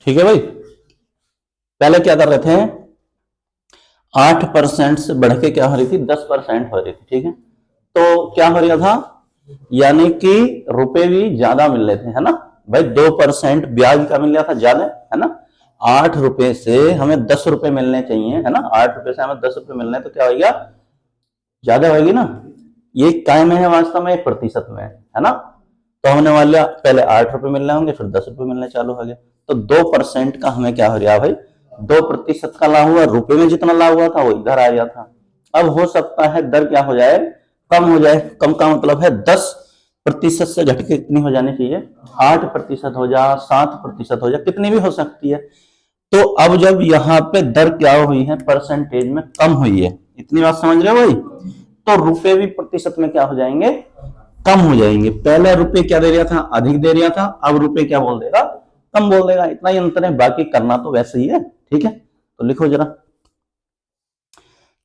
ठीक है भाई। पहले क्या कर रहे थे, 8% से बढ़ के क्या हो रही थी, 10% हो रही थी। ठीक है, तो क्या हो रहा था, यानी कि रुपए भी ज्यादा मिल रहे थे, है ना भाई। 2% ब्याज का मिल रहा था ज्यादा, है ना। 8 रुपए से हमें 10 रुपए मिलने चाहिए, है ना। 8 रुपए से हमें 10 रुपए मिलने, तो क्या होगा, ज्यादा होगी ना। ये काय में है वास्तव में, प्रतिशत में है ना। तो हमने मान लिया पहले 8 रुपए मिलने होंगे, फिर 10 रुपए मिलने चालू हो गए। तो 2% का हमें क्या हो रहा भाई, 2% का लाभ हुआ, रुपए में जितना लाभ हुआ था वो इधर आ गया था। अब हो सकता है दर क्या हो जाए, कम हो जाए। कम का मतलब है 10% से घटके कितनी हो जानी चाहिए, 8% हो जा, 7% हो जा, कितनी भी हो सकती है। तो अब जब यहाँ पे दर क्या हुई है, परसेंटेज में कम हुई है, इतनी बात समझ रहे हो भाई। तो रुपए भी प्रतिशत में क्या हो जाएंगे, कम हो जाएंगे। पहले रुपए क्या दे रहा था, अधिक दे रहा था, अब रुपए क्या बोल देगा, कम बोल देगा। इतना ही अंतर है, बाकी करना तो वैसे ही है। ठीक है, तो लिखो जरा,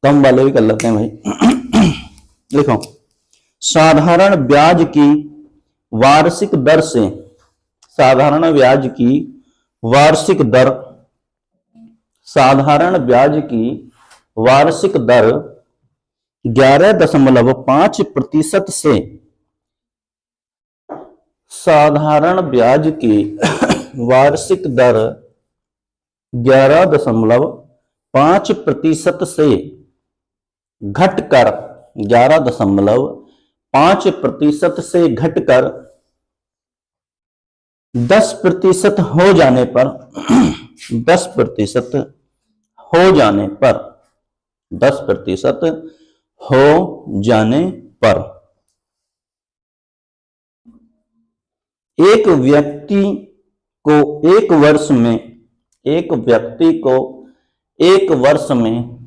कम वाले भी कर लेते हैं भाई। लिखो, साधारण ब्याज की वार्षिक दर से, साधारण ब्याज की वार्षिक दर, साधारण ब्याज की वार्षिक दर 11.5% से, साधारण ब्याज की वार्षिक दर 11.5% से घटकर, 11.5% से घटकर 10% हो जाने पर, 10% हो जाने पर, 10% हो जाने पर एक व्यक्ति को एक वर्ष में, एक व्यक्ति को एक वर्ष में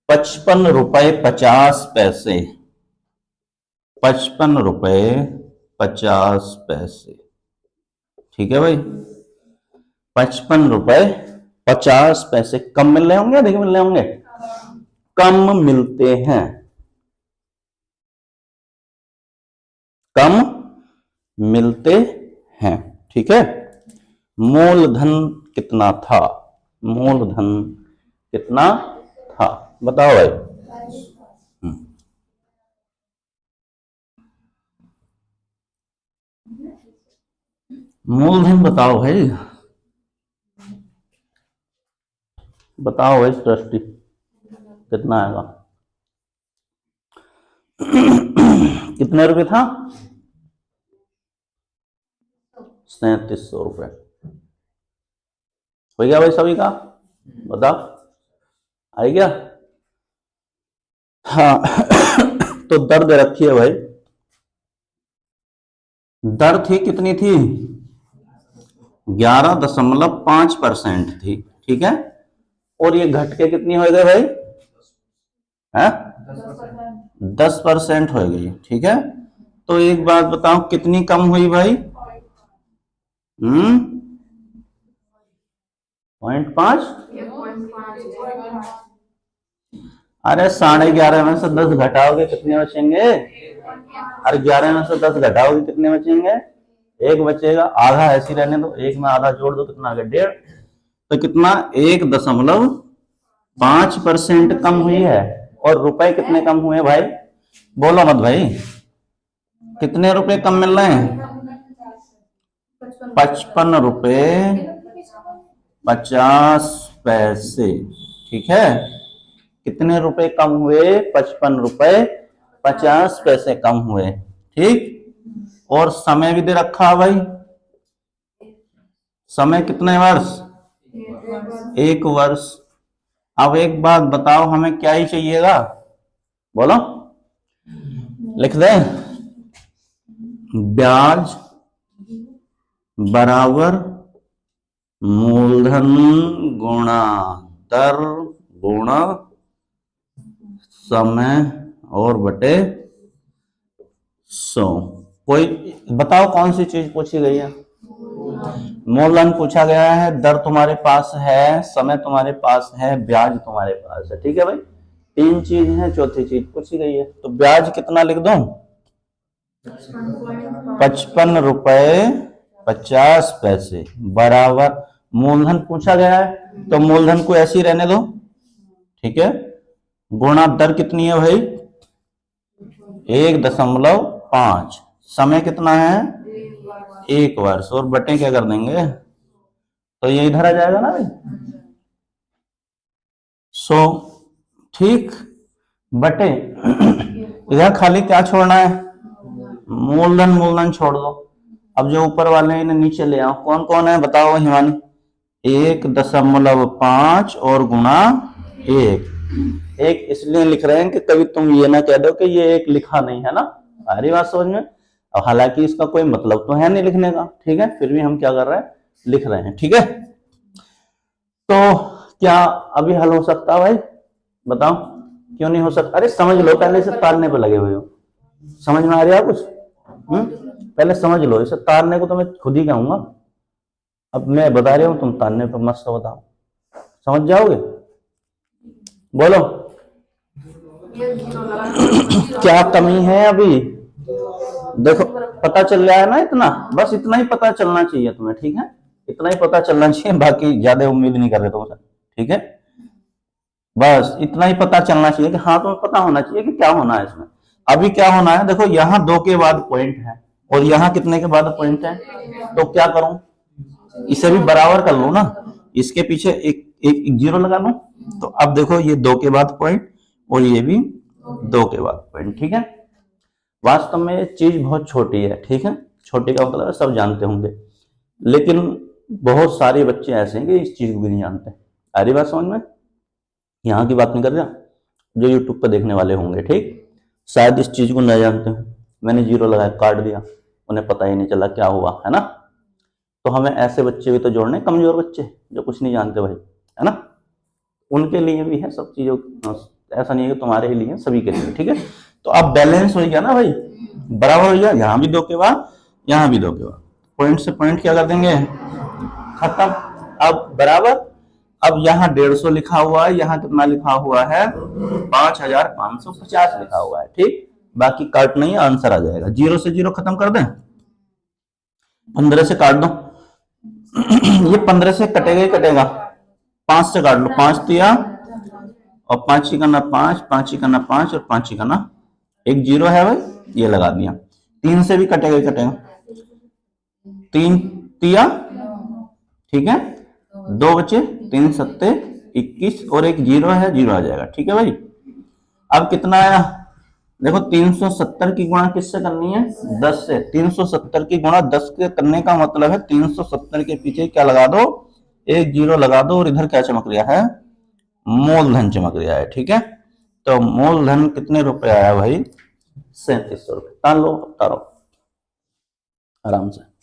55 रुपए 50 पैसे, 55 रुपए 50 पैसे, ठीक है भाई। 55 रुपए 50 पैसे कम मिल रहे होंगे, अधिक मिल रहे होंगे, कम मिलते हैं, कम मिलते हैं। ठीक है, मूलधन कितना था, मूलधन कितना था, बताओ भाई। मूलधन बताओ भाई, बताओ भाई ट्रस्टी, कितना आएगा। कितने रुपए था, 3700 रुपए हो गया भाई सभी का, बताओ आ गया। हाँ। तो दर दे रखी है भाई, दर थी कितनी थी, 11.5% थी। ठीक है, और ये घट के कितनी हो गई भाई, है 10% हो गई। ठीक है, तो एक बात बताओ कितनी कम हुई भाई, 0.5। अरे 11.5 में से 10 घटाओगे कितने बचेंगे, अरे 11 में से 10 घटाओगे कितने बचेंगे, एक बचेगा, आधा ऐसी रहने दो, एक में आधा जोड़ दो, कितना आ गया 1.5। तो कितना 1.5% कम हुई है। और रुपए कितने कम हुए भाई, बोलो मत भाई, कितने रुपए कम मिल रहे हैं, 55 रुपए 50 पैसे। ठीक है, कितने रुपए कम हुए, 55 रुपए 50 पैसे कम हुए। ठीक, और समय भी दे रखा है भाई, समय कितने वर्ष, 1 वर्ष। अब एक बात बताओ, हमें क्या ही चाहिएगा, बोलो, लिख दें, ब्याज बराबर मूलधन गुणा दर गुणा समय और बटे 100। कोई बताओ कौन सी चीज पूछी गई है, मूलधन पूछा गया है, दर तुम्हारे पास है, समय तुम्हारे पास है, ब्याज तुम्हारे पास है। ठीक है भाई, 3 चीज है, चौथी चीज पूछी गई है। तो ब्याज कितना लिख दूं, 55 रुपए 50 पैसे बराबर मूलधन पूछा गया है तो मूलधन को ऐसे ही रहने दो, ठीक है। गुणा दर कितनी है भाई, 1.5। समय कितना है, 1 वर्ष, और बटे क्या कर देंगे, तो ये इधर आ जाएगा ना भाई। सो ठीक, बटे इधर खाली क्या छोड़ना है, मूलधन, मूलधन छोड़ दो। अब जो ऊपर वाले हैं इन्हें नीचे ले आओ, कौन कौन है बताओ हिमानी, 1.5 और गुणा 1 इसलिए लिख रहे हैं कि कभी तुम ये ना कह दो कि ये एक लिखा नहीं है ना, आ रही बात समझ में। अब हालांकि इसका कोई मतलब तो है नहीं लिखने का, ठीक है, फिर भी हम क्या कर रहे हैं, लिख रहे हैं, ठीक है। तो क्या अभी हल हो सकता है भाई, बताओ क्यों नहीं हो सकता, अरे समझ लो, पहले से तारने पे लगे हुए हो, समझ में आ रहा है कुछ, पहले समझ लो, इसे तारने को तो मैं खुद ही कहूंगा, अब मैं बता रहा हूं तुम तारने पे मस्त बताओ, समझ जाओगे, बोलो क्या कमी है अभी, देखो पता चल रहा है ना, इतना बस इतना ही पता चलना चाहिए तुम्हें, ठीक है, इतना ही पता चलना चाहिए, बाकी ज्यादा उम्मीद नहीं कर रहे तुमसे, ठीक है, बस इतना ही पता चलना चाहिए कि हाँ तुम्हें पता होना चाहिए कि क्या होना है इसमें। अभी क्या होना है, देखो यहाँ 2 के बाद पॉइंट है और यहाँ कितने के बाद पॉइंट है, तो क्या करूं, इसे भी बराबर कर लो ना, इसके पीछे एक जीरो लगा लो, तो अब देखो ये 2 के बाद पॉइंट और ये भी 2 के बाद पॉइंट, ठीक है। वास्तव में ये चीज बहुत छोटी है, ठीक है, छोटी का मतलब सब जानते होंगे, लेकिन बहुत सारे बच्चे ऐसे हैं कि इस चीज को भी नहीं जानते, आ रही बात समझ में, यहाँ की बात नहीं कर रहा, जो यूट्यूब पर देखने वाले होंगे, ठीक, शायद इस चीज को न जानते हो, मैंने जीरो लगाया काट दिया, उन्हें पता ही नहीं चला क्या हुआ, है ना। तो हमें ऐसे बच्चे भी तो जोड़ने, कमजोर बच्चे जो कुछ नहीं जानते भाई, है ना, उनके लिए भी है सब चीजों, ऐसा नहीं है कि तुम्हारे ही लिए, सभी के लिए, ठीक है। तो अब बैलेंस हो गया ना भाई, बराबर हो गया, यहाँ भी 2 के बाद, यहाँ भी 2 के बाद, पॉइंट से पॉइंट क्या कर देंगे, खत्म। अब बराबर, अब यहाँ 150 लिखा हुआ है, यहाँ कितना लिखा हुआ है, 5550 लिखा हुआ है, ठीक, बाकी काट नहीं है, आंसर आ जाएगा, जीरो से जीरो खत्म कर दें, 15 से काट दो, ये 15 से कटेगा ही कटेगा, 5 से काट लो, 5 दिया और 5 ही करना 5, 5 ही करना 5 और 5 ही करना, एक जीरो है भाई, ये लगा दिया, 3 से भी कटेगा ही कटेगा, 3 दिया, ठीक है, 2 बचे, 3 सत्ते 21 और एक जीरो है, जीरो आ जाएगा, ठीक है भाई। अब कितना आया, देखो 370 की गुणा किससे करनी है, 10 से, 370 की गुणा 10 के करने का मतलब है 370 के पीछे क्या लगा दो, एक जीरो लगा दो, और इधर क्या चमक रहा है, मूलधन चमक रहा है, ठीक है। तो मूलधन कितने रुपए आया भाई, 3700 रुपए, तान लो, तारो आराम से।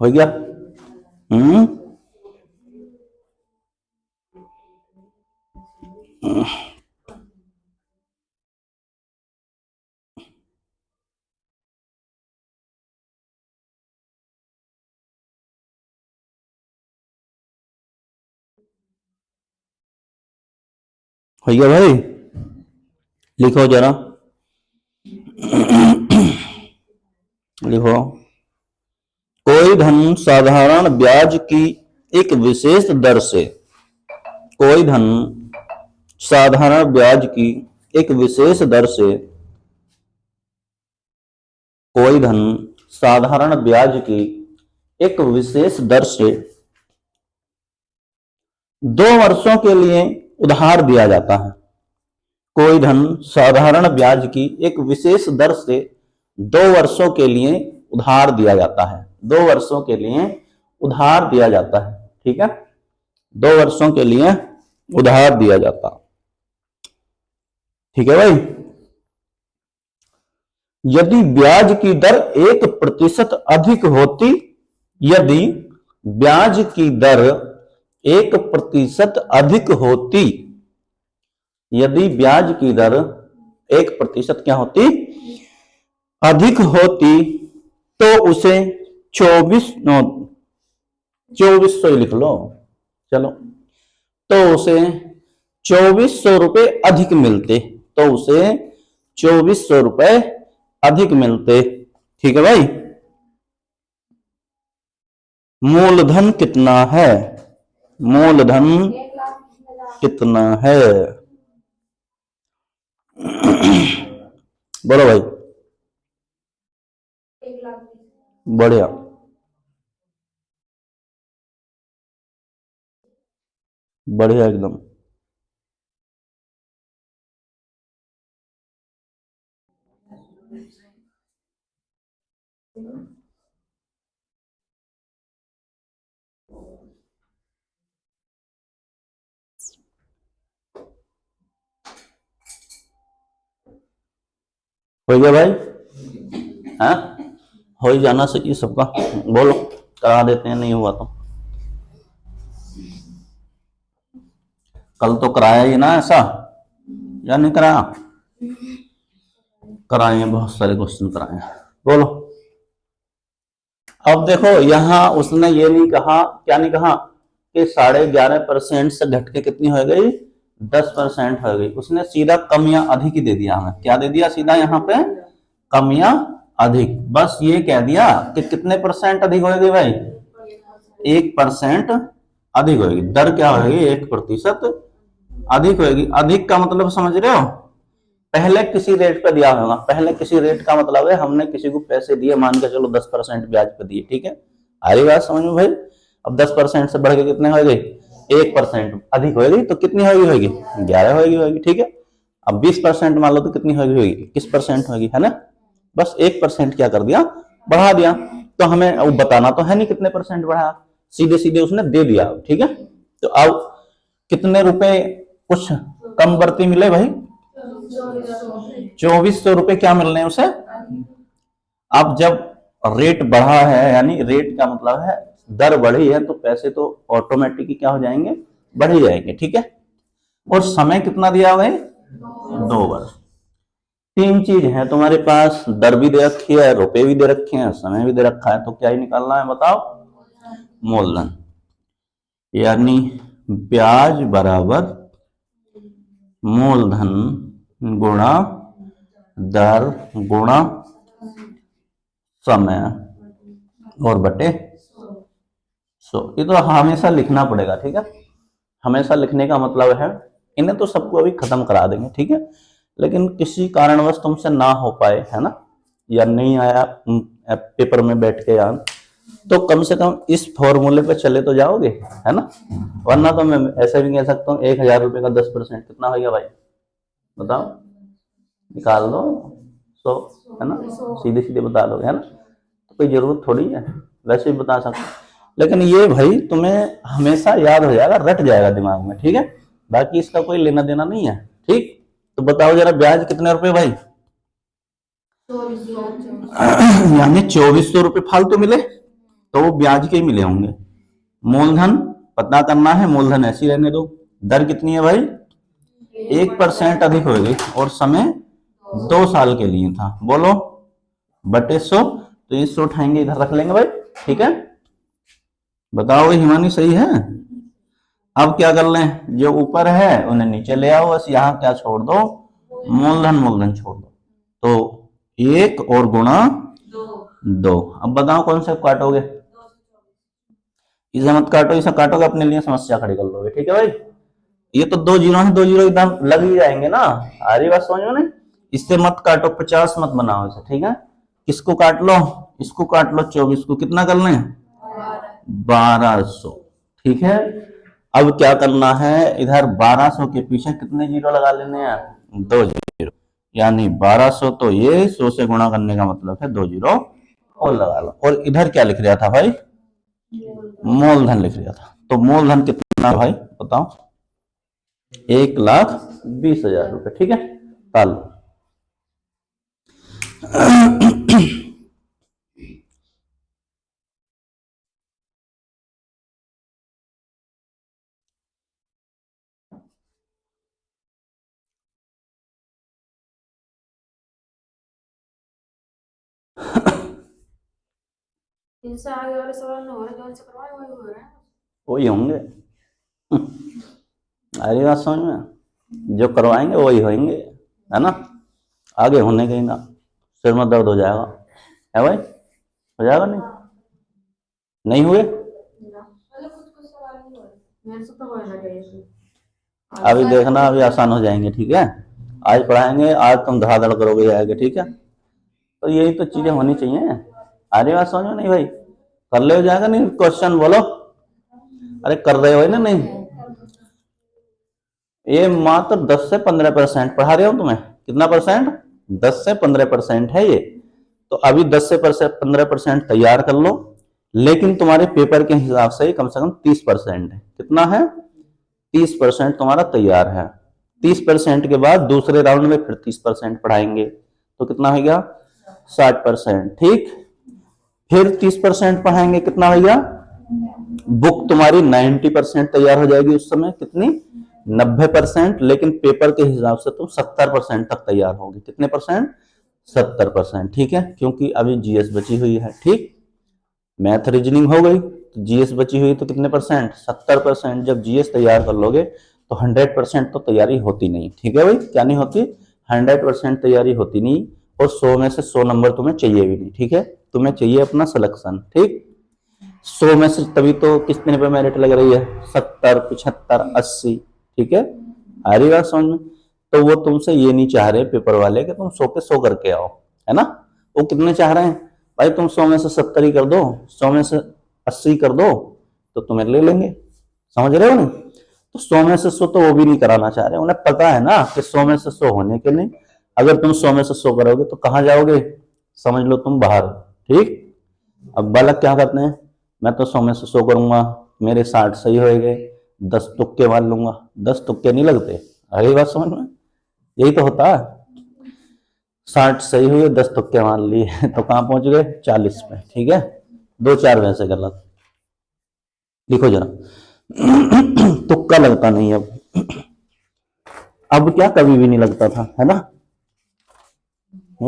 हो गया, हम्म, हो गया भाई, लिखो जरा, लिखो, कोई धन साधारण ब्याज की एक विशेष दर से, कोई धन साधारण ब्याज की एक विशेष दर से, कोई धन साधारण ब्याज की एक विशेष दर से 2 वर्षों के लिए उधार दिया जाता है, कोई धन साधारण ब्याज की एक विशेष दर से 2 वर्षों के लिए उधार दिया जाता है, 2 वर्षों के लिए उधार दिया जाता है, ठीक है, 2 वर्षों के लिए उधार दिया जाता, ठीक है भाई। यदि ब्याज की दर 1% अधिक होती, यदि ब्याज की दर 1% अधिक होती, यदि ब्याज की दर 1% क्या होती, अधिक होती, तो उसे 2400 लिख लो, चलो, तो उसे 2400 रुपए अधिक मिलते, तो उसे 2400 रुपए अधिक मिलते। ठीक है भाई। मूलधन कितना है, मूलधन कितना है, बोलो भाई। बढ़िया, बढ़िया एकदम। हो गया भाई, हाँ, हो ही जाना चाहिए सबका। बोलो, करा देते हैं, नहीं हुआ तो कल तो कराया ही ना ऐसा, या नहीं कराया, कराए हैं, बहुत सारे क्वेश्चन कराए हैं। बोलो, अब देखो यहां उसने ये नहीं कहा, क्या नहीं कहा कि 11.5% से घट के कितनी हो गई, 10% हो गई। उसने सीधा कम या अधिक ही दे दिया हमें, क्या दे दिया सीधा यहाँ पे, कम या अधिक, बस ये कह दिया कि कितने परसेंट अधिक होगी भाई, 1% अधिक होगी। दर क्या होगी, 1% अधिक होगी। अधिक का मतलब समझ रहे हो, पहले किसी रेट पे दिया होगा, पहले किसी रेट का मतलब है हमने किसी को पैसे दिए, मान के चलो 10% ब्याज पे दिए, ठीक है, आ रही बात समझ में भाई। अब 10% से बढ़ के कितने हो गई, 1% अधिक होगी, तो कितनी होगी 11 होगी, ठीक है। अब 20% मान लो तो कितनी होगी 21% होगी, है ना। बस 1% क्या कर दिया, बढ़ा दिया। तो हमें अब बताना तो है नहीं कितने परसेंट बढ़ा, सीधे सीधे उसने दे दिया, ठीक है। तो अब कितने रुपए कुछ कम बढ़ती मिले भाई, 2400 रुपए क्या मिल रहे हैं उसे। अब जब रेट बढ़ा है, यानी रेट का मतलब है दर बढ़ी है, तो पैसे तो ऑटोमेटिक क्या हो जाएंगे, बढ़ ही जाएंगे, ठीक है। और समय कितना दिया हुआ है, 2 वर्ष। तीन चीज है तुम्हारे पास, दर भी दे रखी है, रुपए भी दे रखे हैं, समय भी दे रखा है, तो क्या ही निकालना है बताओ, मूलधन। यानी ब्याज बराबर मूलधन गुणा दर गुणा समय और बटे 100। ये तो हमेशा लिखना पड़ेगा, ठीक है। हमेशा लिखने का मतलब है, इन्हें तो सबको अभी खत्म करा देंगे, ठीक है, लेकिन किसी कारणवश तुमसे ना हो पाए, है ना, या नहीं आया पेपर में बैठ के यार, तो कम से कम इस फॉर्मूले पे चले तो जाओगे, है ना। वरना तो मैं ऐसे भी कह सकता हूँ 1000 रुपए का 10% कितना हो गया भाई, बताओ, निकाल दो 100, है ना, सीधे सीधे बता दोगे, है ना, तो कोई जरूरत थोड़ी है, वैसे भी बता सकते। लेकिन ये भाई तुम्हें हमेशा याद हो जाएगा, रट जाएगा दिमाग में, ठीक है, बाकी इसका कोई लेना देना नहीं है, ठीक। तो बताओ जरा ब्याज कितने रुपए भाई, यानी 2400 रुपए फालतू मिले, तो वो ब्याज के ही मिले होंगे। मूलधन पता करना है, मूलधन ऐसी रहने दो। दर कितनी है भाई, 1% अधिक हो गई, और समय 2 साल के लिए था, बोलो, बटे 100, तो ये 100 उठाएंगे इधर रख लेंगे भाई, ठीक है। बताओ हिमानी सही है। अब क्या कर लें, जो ऊपर है उन्हें नीचे ले आओ, बस यहाँ क्या छोड़ दो, मूलधन, मूलधन छोड़ दो, तो 1 और गुणा 2। अब बताओ कौन सा काटोगे, इसे मत काटो, इसे काटोगे अपने लिए समस्या खड़ी कर लोगे, ठीक है भाई। ये तो 2 जीरो है, 2 जीरो एकदम लग ही जाएंगे ना, आ रही बात समझ में। इससे मत काटो, 50 मत बनाओ इसे, ठीक है। किसको काट लो, इसको काट लो, 24 को कितना कर लें, 1200, ठीक है। अब क्या करना है, इधर 1200 के पीछे कितने जीरो लगा लेने हैं, 2 जीरो, यानी 1200, तो ये 100 से गुणा करने का मतलब है 2 जीरो और लगा लो। और इधर क्या लिख रहा था भाई, मूलधन लिख रहा था, तो मूलधन कितना भाई बताओ, 1,20,000 रुपए, ठीक है। ताल इनसे आगे वाले सवाल ना हो रहे, जो इनसे करवाए वही हो रहे हैं। वही होंगे। आ रही बात समझ में? जो करवाएंगे वही होंगे, है ना? आगे होने के ना सिर में दर्द हो जाएगा, है भाई? हो जाएगा नहीं? नहीं हुए? मतलब कुछ कुछ सवाल नहीं हो रहे मेरे से, तो होने लगे ये। अभी देखना, अभी आसान हो जाएंगे, ठीक है? आज पढ़ाएंगे, आज तुम धड़ाधड़ करोगे आगे, ठीक है? तो यही तो चीजें होनी चाहिए। आ रही बात समझ में नहीं भाई? कर ले हो जाएगा नहीं? क्वेश्चन बोलो। अरे कर रहे हो ना? नहीं, ये मात्र 10 से 15% पढ़ा रहे हो तुम्हें। कितना परसेंट? 10 से 15% है ये। तो अभी 10 से 15% तैयार कर लो, लेकिन तुम्हारे पेपर के हिसाब से कम 30% है। कितना है? 30% तुम्हारा तैयार है। 30% के बाद दूसरे राउंड में फिर 30% पढ़ाएंगे, तो कितना हो गया? 60%। ठीक, फिर 30% पढ़ाएंगे, कितना हो गया? बुक तुम्हारी 90% तैयार हो जाएगी उस समय। कितनी? 90%। लेकिन पेपर के हिसाब से तुम 70% तक तैयार होगी। कितने परसेंट? 70%। ठीक है, क्योंकि अभी जीएस बची हुई है। ठीक, मैथ रीजनिंग हो गई, तो जीएस बची हुई, तो कितने परसेंट? 70%। जब जीएस तैयार कर लोगे तो 100% तो तैयारी होती नहीं। ठीक है भाई, क्या नहीं होती? 100% तैयारी होती नहीं, और 100 में से 100 नंबर तुम्हें चाहिए भी नहीं। ठीक है, तुम्हें चाहिए अपना सिलेक्शन। ठीक, 100 में से तभी तो कितने पे मेरिट लग रही है? 70, 75, 80। ठीक है, आ रही बात समझ में? तो वो तुमसे ये नहीं चाह रहे पेपर वाले कि तुम 100 पे 100 करके आओ, है ना? वो कितने चाह रहे हैं? भाई तुम 100 में से 70 ही कर दो, 100 में से 80 कर दो, तो तुम्हें ले लेंगे। समझ रहे हो नहीं? तो 100 में से 100 तो वो भी नहीं कराना चाह रहे। उन्हें पता है ना कि 100 में से 100 होने के लिए अगर तुम 100 में से 100 करोगे तो कहाँ जाओगे? समझ लो तुम बाहर। ठीक, अब बालक क्या करते हैं? मैं तो 100 में से 100 करूंगा, मेरे 60 सही हो गए, 10 तुक्के मार लूंगा। 10 तुक्के नहीं लगते। अरे बात समझ में? यही तो होता है। 60 सही हुए, 10 तुक्के मार लिए, तो कहां पहुंच गए? 40 पे। ठीक है, 2-4 वैसे गलत। लिखो जरा। तुक्का लगता नहीं अब क्या कभी भी नहीं लगता था, है ना?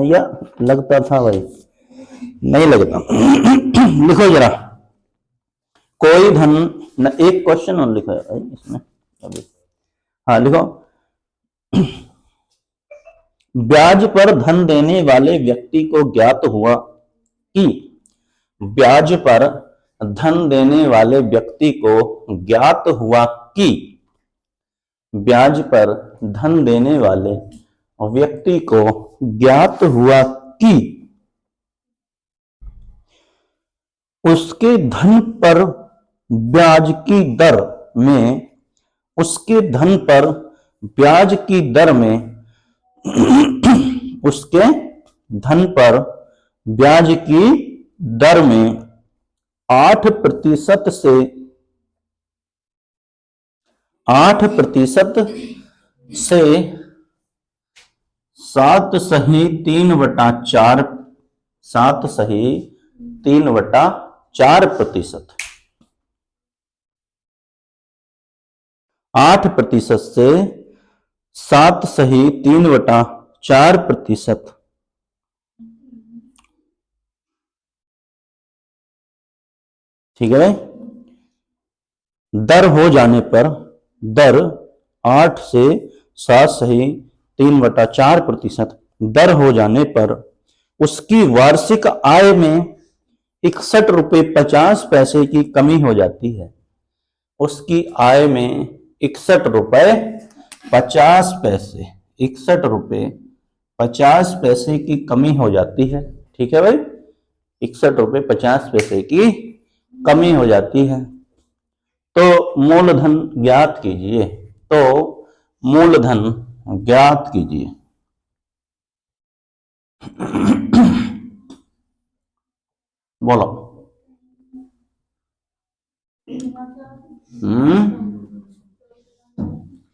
या लगता था भाई? नहीं लगता। लिखो जरा। कोई धन न, एक क्वेश्चन और लिखा है इसमें अभी। हाँ लिखो। ब्याज पर धन देने वाले व्यक्ति को ज्ञात हुआ कि ब्याज पर धन देने वाले व्यक्ति को ज्ञात हुआ कि ब्याज पर धन देने वाले व्यक्ति को ज्ञात हुआ कि उसके धन पर ब्याज की दर में उसके धन पर ब्याज की दर में उसके धन पर ब्याज की दर में 8% से 8% से 7 सही 3/4, 7 सही 3/4%। 8% से 7 सही 3/4%। ठीक है भाई? दर हो जाने पर, दर 8 से 7 सही 3/4% दर हो जाने पर उसकी वार्षिक आय में 61 रुपये 50 पैसे की कमी हो जाती है। उसकी आय में 61 रुपये 50 पैसे, 61 रुपये 50 पैसे की कमी हो जाती है। ठीक है भाई? 61 रुपये 50 पैसे की कमी हो जाती है। तो मूलधन ज्ञात कीजिए। तो मूलधन ज्ञात कीजिए। बोलो।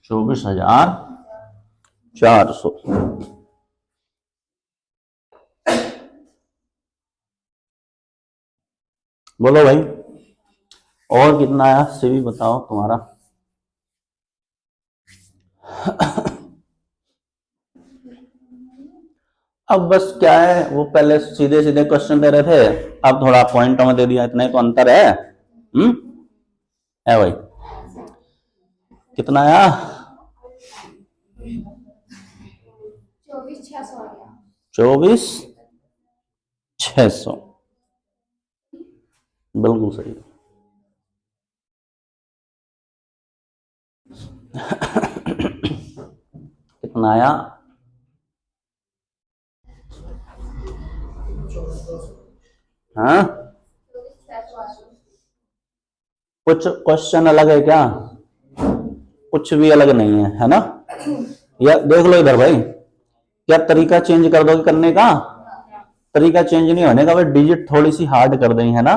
24,400। बोलो भाई, और कितना आया सीवी बताओ तुम्हारा। अब बस क्या है, वो पहले सीधे सीधे क्वेश्चन दे रहे थे, अब थोड़ा पॉइंटों में दे दिया, इतना ही तो अंतर है। है भाई, कितना आया? 24,600। बिल्कुल सही। कितना आया? हाँ, कुछ क्वेश्चन अलग है क्या? कुछ भी अलग नहीं है, है ना? या देख लो इधर भाई, क्या तरीका चेंज कर दोगे करने का? तरीका चेंज नहीं होने का भाई, डिजिट थोड़ी सी हार्ड कर देंगे, है ना?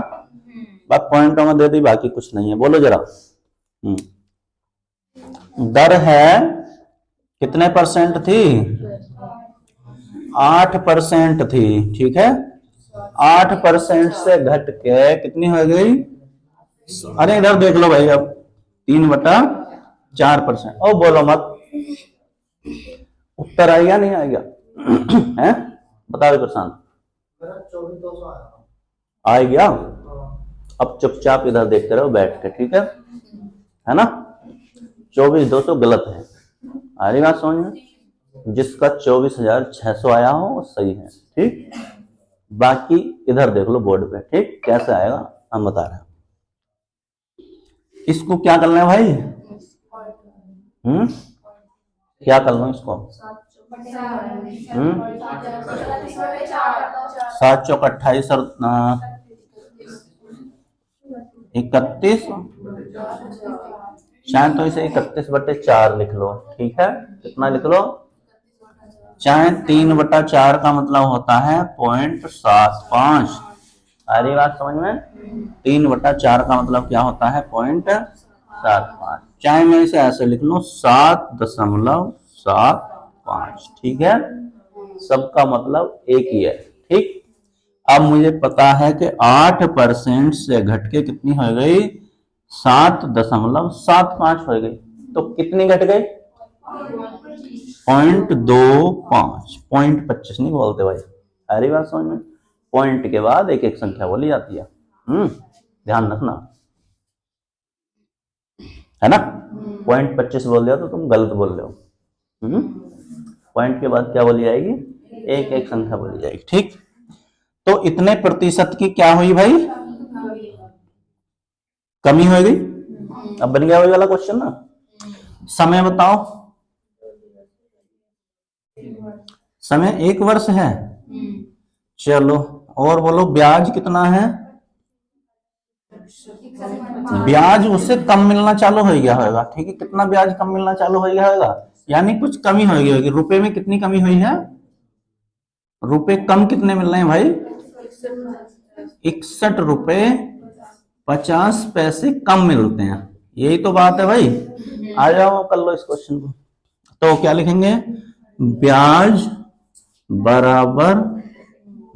बात पॉइंटों में दे दी, बाकी कुछ नहीं है। बोलो जरा। दर है कितने परसेंट थी? 8% थी, ठीक है। 8% से घट के कितनी हो गई? अरे इधर देख लो भाई, अब 3/4%। ओ बोलो मत, उत्तर आएगा नहीं आएगा? है, बता दे प्रशांत। आ गया। अब चुपचाप इधर देखते रहो बैठ के, ठीक है ना? 24,200 गलत है। आ रही बात समझ में? जिसका 24,600 आया हो वो सही है, ठीक। बाकी इधर देख लो बोर्ड पे, ठीक, कैसे आएगा हम बता रहे हैं। इसको क्या करना है भाई? क्या कर लो इसको? 7 चौक 28 और 31, चाहे तो इसे 31/4 लिख लो, ठीक है। कितना लिख लो? चाहे 3/4 का मतलब होता है 0.75। आ रही बात समझ में? 3/4 का मतलब क्या होता है? 0.75। चाहे मैं इसे ऐसे लिख लूं 7.75, ठीक है। सबका मतलब एक ही है, ठीक। अब मुझे पता है कि 8% से घट के कितनी हो गई? 7.75 हो गई। तो कितनी घट गई? 0.25। 0.25 नहीं बोलते भाई, अरे बात समझ में? पॉइंट के बाद एक एक संख्या बोली जाती है। ध्यान रखना, है ना? 0.25 बोल दिया तो तुम गलत बोल रहे हो। पॉइंट के बाद क्या बोली जाएगी? एक एक संख्या बोली जाएगी, ठीक। तो इतने प्रतिशत की क्या हुई भाई? कमी हो गई। अब बन गया वही वाला क्वेश्चन ना। समय बताओ, समय 1 वर्ष है। चलो और बोलो, ब्याज कितना है? ब्याज उससे कम मिलना चालू हो गया होगा, ठीक है। कितना ब्याज कम मिलना चालू हो गया होगा? यानी कुछ कमी हो गई होगी। रुपए में कितनी कमी हुई है? रुपए कम कितने मिल रहे हैं भाई? 61 रुपए 50 पैसे कम मिलते हैं, यही तो बात है भाई। आ जाओ कर लो इस क्वेश्चन को। तो क्या लिखेंगे? ब्याज बराबर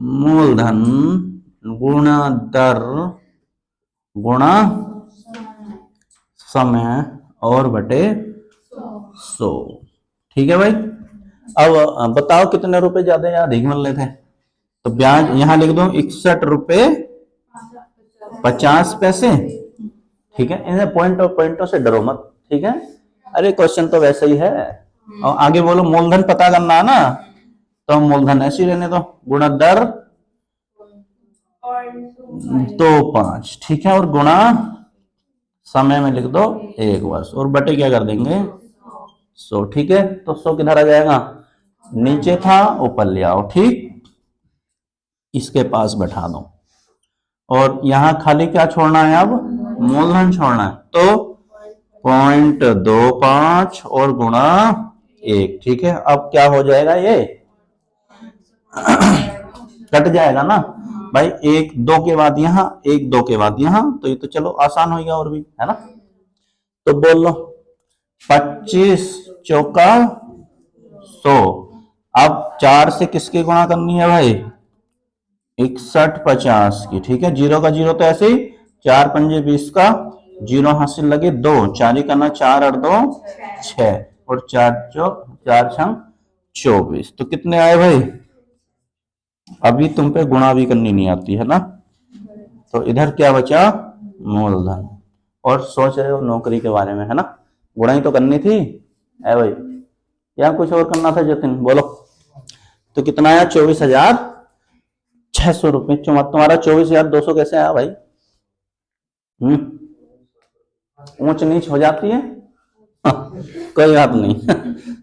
मूलधन गुणा दर गुणा समय और बटे 100, ठीक है भाई। अब बताओ कितने रुपए ज्यादा या अधिक मिल रहे थे? तो ब्याज यहां लिख दो 61 रुपए 50 पैसे, ठीक है। इन्हें पॉइंटों से डरो मत, ठीक है। अरे क्वेश्चन तो वैसे ही है। और आगे बोलो, मूलधन पता करना है ना, तो मूलधन ऐसे ही रहने दो, गुणा दर 2.5, ठीक है। और गुणा समय में लिख दो 1 वर्ष, और बटे क्या कर देंगे? 100, ठीक है। तो 100 किधर आ जाएगा? नीचे था, ऊपर ले आओ, ठीक। इसके पास बैठा दो, और यहां खाली क्या छोड़ना है? अब मूलधन छोड़ना है। तो 0.25 और गुणा 1, ठीक है। अब क्या हो जाएगा? ये कट जाएगा ना भाई, 1 2 के बाद यहां, 1 2 के बाद यहां, तो ये तो चलो आसान हो गया और भी, है ना? तो बोल लो 25 चौका 100। अब 4 से किसकी गुणा करनी है भाई? 6150 की, ठीक है। जीरो का जीरो तो ऐसे ही, 4 पंजे 20 का, जीरो हासिल लगे 2, 4 का ना 4 और 2 6, और 4 छंग 24। तो कितने आए भाई? अभी तुम पे गुणा भी करनी नहीं आती है ना, तो इधर क्या बचा? मूलधन। और सोच रहे हो नौकरी के बारे में, है ना? गुणा ही तो करनी थी है भाई, या कुछ और करना था जतिन? बोलो। तो कितना आया? 24,600 रुपये। तुम्हारा 24,200 कैसे आया भाई? ऊंच नीच हो जाती है। कोई बात नहीं।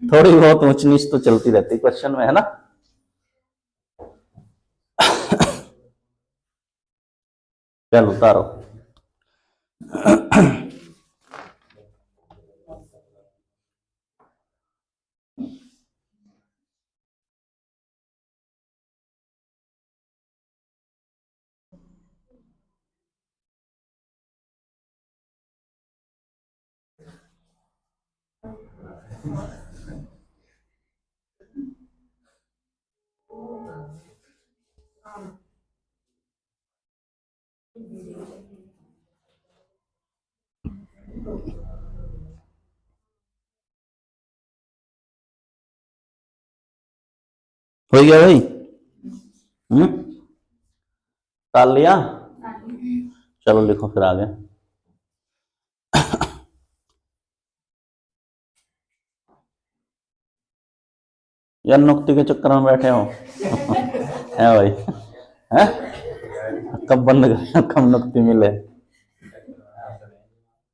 थोड़ी बहुत ऊंच नीच तो चलती रहती क्वेश्चन में, है ना? चल उतारो। हो गया भाई? टाल लिया? चलो लिखो फिर आगे। यार नुक्ति के चक्कर में बैठे हो। है भाई? है? कब बंद कर, कब नुक्ति मिले?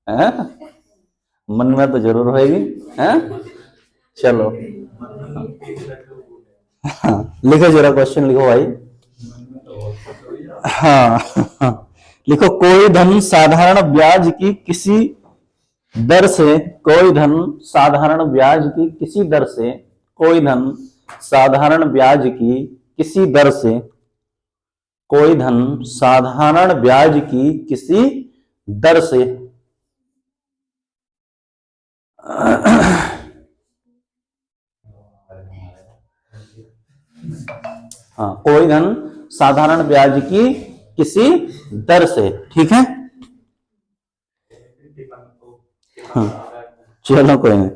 है? मन में तो जरूर होगी। है? चलो लिखो जरा, क्वेश्चन लिखो भाई। हाँ लिखो, कोई धन साधारण ब्याज की किसी दर से, कोई धन साधारण ब्याज की किसी दर से, कोई धन साधारण ब्याज की किसी दर से, कोई धन साधारण ब्याज की किसी दर से हाँ, कोई धन साधारण ब्याज की किसी दर से, ठीक है। हाँ, चलो कोई नहीं।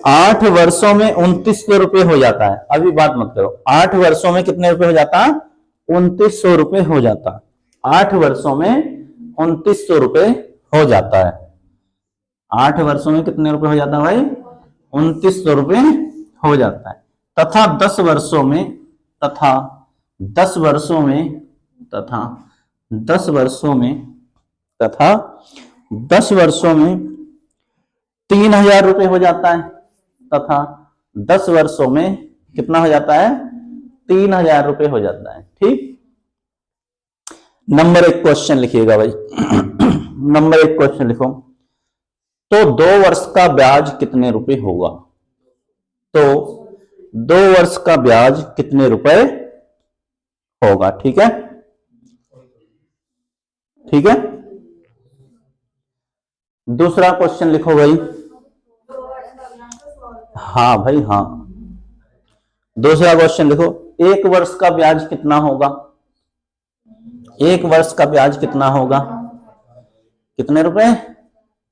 8 वर्षों में 2900 रुपये हो जाता है। अभी बात मत करो। 8 वर्षों में कितने रुपए हो जाता? 2900 रुपये हो जाता। 8 वर्षों में 2900 रुपये हो जाता है। 8 वर्षों में कितने रुपए हो जाता है भाई? 2900 रुपये हो जाता है। तथा 10 वर्षों में, तथा 10 वर्षों में, तथा 10 वर्षों में, तथा 10 वर्षों में 3000 रुपये हो जाता है। तथा 10 वर्षों में कितना हो जाता है? 3000 रुपये हो जाता है, ठीक। नंबर 1 क्वेश्चन लिखिएगा भाई। नंबर 1 क्वेश्चन लिखो। तो 2 वर्ष का ब्याज कितने रुपए होगा? तो 2 वर्ष का ब्याज कितने रुपए होगा? ठीक है, ठीक है। दूसरा क्वेश्चन लिखो भाई। हाँ भाई हाँ, दूसरा क्वेश्चन लिखो। 1 वर्ष का ब्याज कितना होगा? 1 वर्ष का ब्याज कितना होगा? कितने रुपए?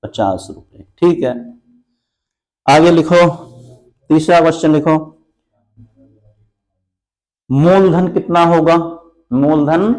50 रुपए, ठीक है। आगे लिखो, तीसरा क्वेश्चन लिखो। मूलधन कितना होगा? मूलधन